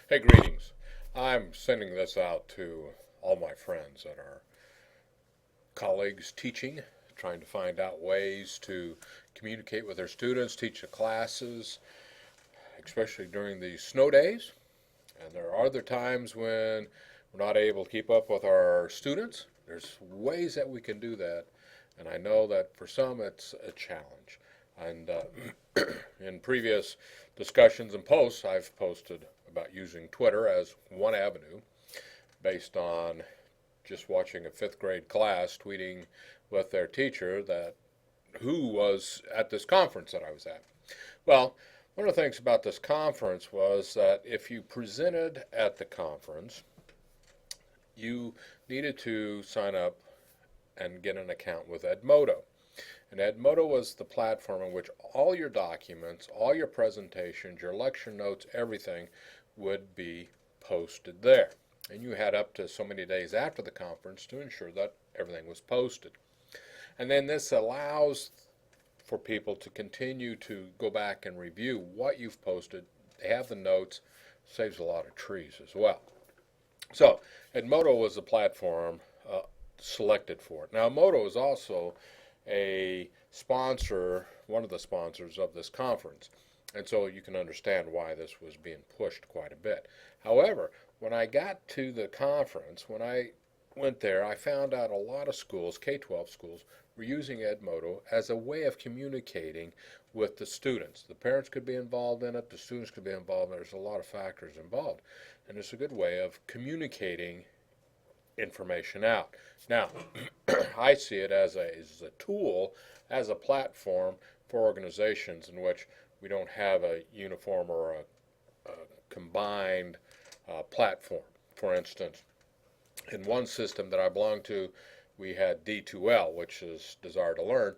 Hey, greetings. I'm sending this out to all my friends that are colleagues teaching, trying to find out ways to communicate with their students, teach the classes, especially during these snow days. And there are other times when we're not able to keep up with our students. There's ways that we can do that, and I know that for some it's a challenge. And in previous discussions and posts, I've posted about using Twitter as one avenue based on just watching a fifth grade class tweeting with their teacher that who was at this conference that I was at. Well, one of the things about this conference was that if you presented at the conference, you needed to sign up and get an account with Edmodo. And Edmodo was the platform in which all your documents, all your presentations, your lecture notes, everything would be posted there. And you had up to so many days after the conference to ensure that everything was posted. And then this allows for people to continue to go back and review what you've posted. They have the notes, saves a lot of trees as well. So Edmodo was the platform selected for it. Now Edmodo is also a sponsor, one of the sponsors of this conference. And so you can understand why this was being pushed quite a bit. However, when I got to the conference, when I went there, I found out a lot of schools, K-12 schools, were using Edmodo as a way of communicating with the students. The parents could be involved in it, the students could be involved, and there's a lot of factors involved. And it's a good way of communicating information out. Now, I see it as a tool, as a platform for organizations in which we don't have a uniform or a combined platform. For instance, in one system that I belonged to, we had D2L, which is Desire to Learn,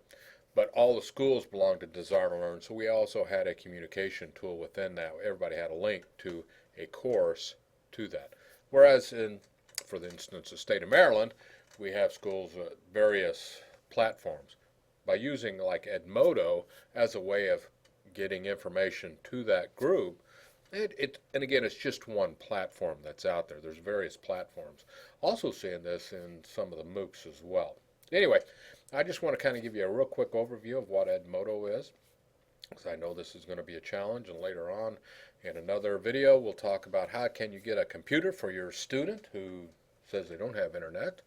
but all the schools belonged to Desire to Learn, so we also had a communication tool within that. Everybody had a link to a course to that. Whereas for instance, the state of Maryland, we have schools at various platforms. By using like Edmodo as a way of getting information to that group, and again, it's just one platform that's out there. There's various platforms. Also seeing this in some of the MOOCs as well. Anyway, I just want to kind of give you a real quick overview of what Edmodo is, because I know this is going to be a challenge, and later on in another video we'll talk about how can you get a computer for your student who says they don't have internet,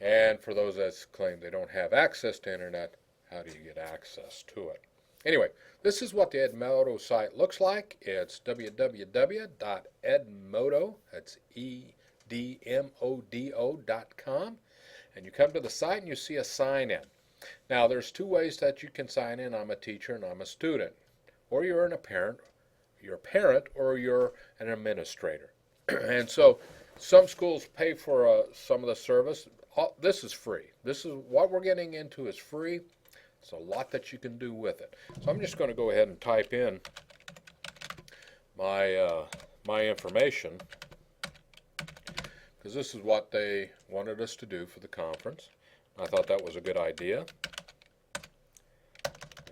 and for those that claim they don't have access to internet, how do you get access to it? Anyway, this is what the Edmodo site looks like. It's www.edmodo, that's edmodo.com, and you come to the site and you see a sign in. Now there's two ways that you can sign in. I'm a teacher and I'm a student, or you're a parent, or you're an administrator. And so some schools pay for some of the service. This is free. This is what we're getting into is free. It's a lot that you can do with it. So I'm just going to go ahead and type in my information, because this is what they wanted us to do for the conference. I thought that was a good idea.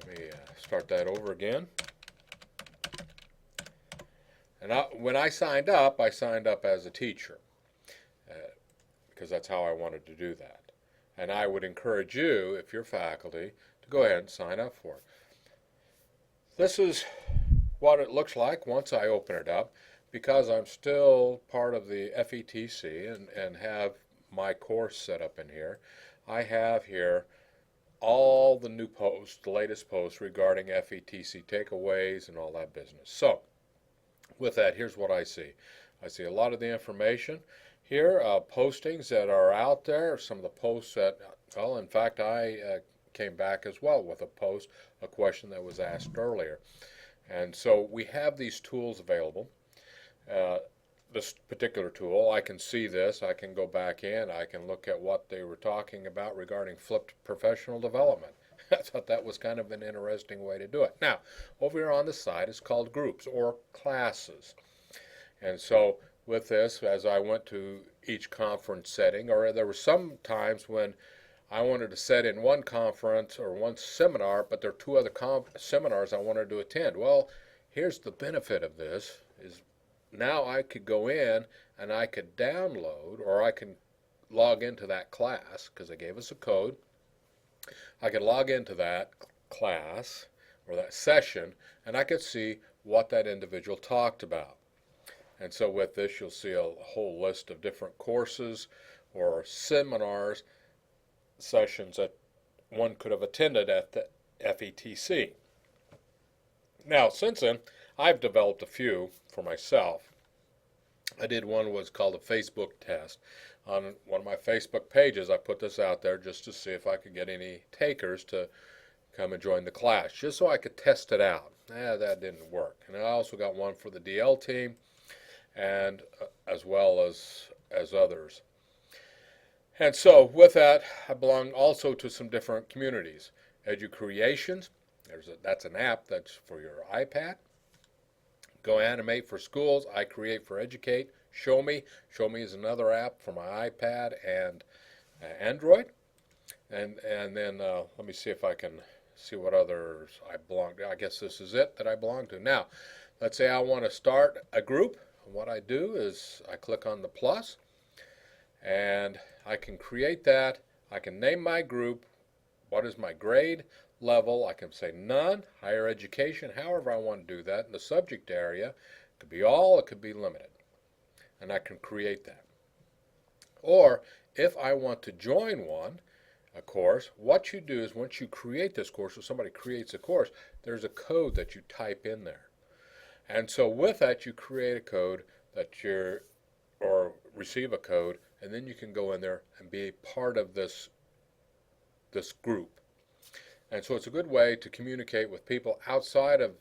Let me start that over again. And when I signed up as a teacher, because that's how I wanted to do that. And I would encourage you, if you're faculty, to go ahead and sign up for it. This is what it looks like once I open it up, because I'm still part of the FETC and have my course set up in here. I have here all the new posts, the latest posts regarding FETC takeaways and all that business. So with that, here's what I see. I see a lot of the information here, postings that are out there, some of the posts that, well, in fact, I came back as well with a post, a question that was asked earlier. And so we have these tools available. This particular tool, I can see this, I can go back in, I can look at what they were talking about regarding flipped professional development. I thought that was kind of an interesting way to do it. Now, over here on the side, it's called groups or classes. And so with this, as I went to each conference setting, or there were some times when I wanted to set in one conference or one seminar, but there are two other seminars I wanted to attend. Well, here's the benefit of this, is now I could go in and I could download, or I can log into that class because they gave us a code. I could log into that class or that session, and I could see what that individual talked about. And so with this, you'll see a whole list of different courses or seminars, sessions that one could have attended at the FETC. Now, since then, I've developed a few for myself. I did one was called a Facebook test. On one of my Facebook pages, I put this out there just to see if I could get any takers to come and join the class, just so I could test it out. That didn't work. And I also got one for the DL team, and as well as others. And so with that, I belong also to some different communities. EduCreations, that's an app that's for your iPad. Go Animate for schools, I Create for Educate. Show Me is another app for my iPad and Android. And then let me see if I can see what others I belong to. I guess this is it that I belong to. Now, let's say I want to start a group. What I do is I click on the plus, and I can create that. I can name my group. What is my grade level? I can say none, higher education, however I want to do that. In the subject area, it could be all, it could be limited. And I can create that. Or if I want to join a course, what you do is once you create this course, or somebody creates a course, there's a code that you type in there. And so with that, you create a code or receive a code, and then you can go in there and be a part of this group. And so it's a good way to communicate with people outside of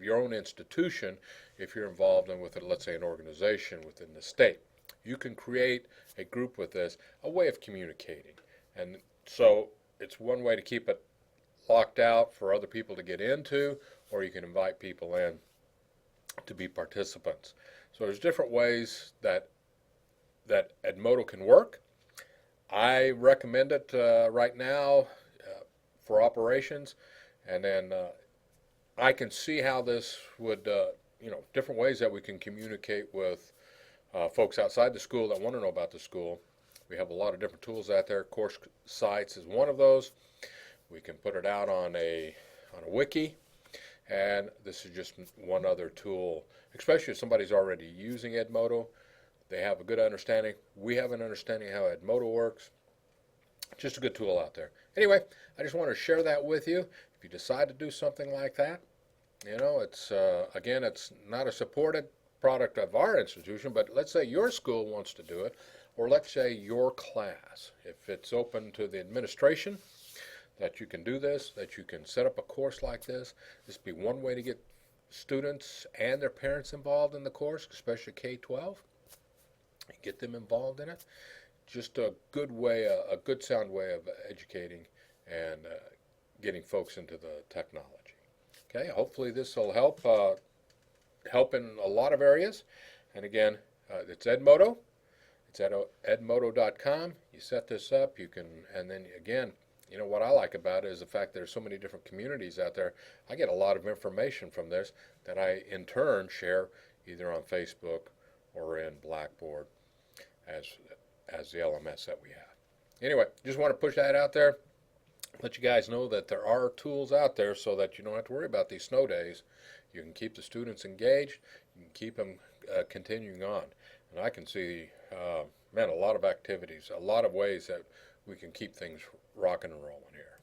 your own institution. If you're involved with, let's say, an organization within the state, you can create a group with this, a way of communicating. And so it's one way to keep it locked out for other people to get into, or you can invite people in to be participants. So there's different ways that Edmodo can work. I recommend it right now for operations, and then I can see how this would, different ways that we can communicate with folks outside the school that want to know about the school. We have a lot of different tools out there. Course Sites is one of those. We can put it out on a wiki, and this is just one other tool, especially if somebody's already using Edmodo. They have a good understanding. We have an understanding how Edmodo works. Just a good tool out there. Anyway, I just want to share that with you. If you decide to do something like that, it's again, it's not a supported product of our institution, but let's say your school wants to do it, or let's say your class. If it's open to the administration, that you can do this, that you can set up a course like this. This would be one way to get students and their parents involved in the course, especially K-12. Get them involved in it. Just a good way, a good sound way of educating and getting folks into the technology. Okay, hopefully this will help in a lot of areas. And again, it's Edmodo. It's at edmodo.com. You set this up, you can, and then again, what I like about it is the fact there's so many different communities out there. I get a lot of information from this that I in turn share either on Facebook or in Blackboard as the LMS that we have. Anyway, just want to push that out there, let you guys know that there are tools out there so that you don't have to worry about these snow days. You can keep the students engaged, you can keep them continuing on. And I can see, a lot of activities, a lot of ways that we can keep things rocking and rolling here.